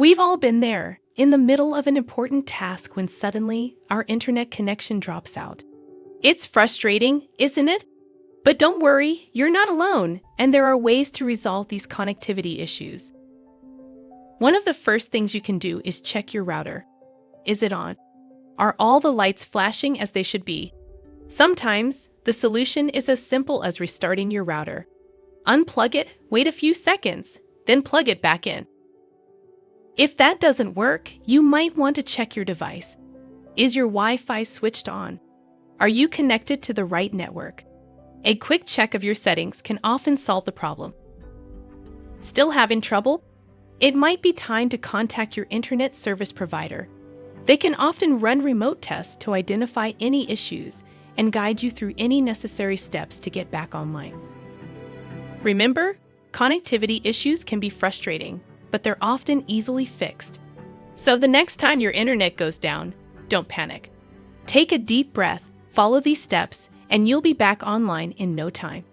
We've all been there, in the middle of an important task when suddenly our internet connection drops out. It's frustrating, isn't it? But don't worry, you're not alone, and there are ways to resolve these connectivity issues. One of the first things you can do is check your router. Is it on? Are all the lights flashing as they should be? Sometimes, the solution is as simple as restarting your router. Unplug it, wait a few seconds, then plug it back in. If that doesn't work, you might want to check your device. Is your Wi-Fi switched on? Are you connected to the right network? A quick check of your settings can often solve the problem. Still having trouble? It might be time to contact your internet service provider. They can often run remote tests to identify any issues and guide you through any necessary steps to get back online. Remember, connectivity issues can be frustrating, but they're often easily fixed. So the next time your internet goes down, don't panic. Take a deep breath, follow these steps, and you'll be back online in no time.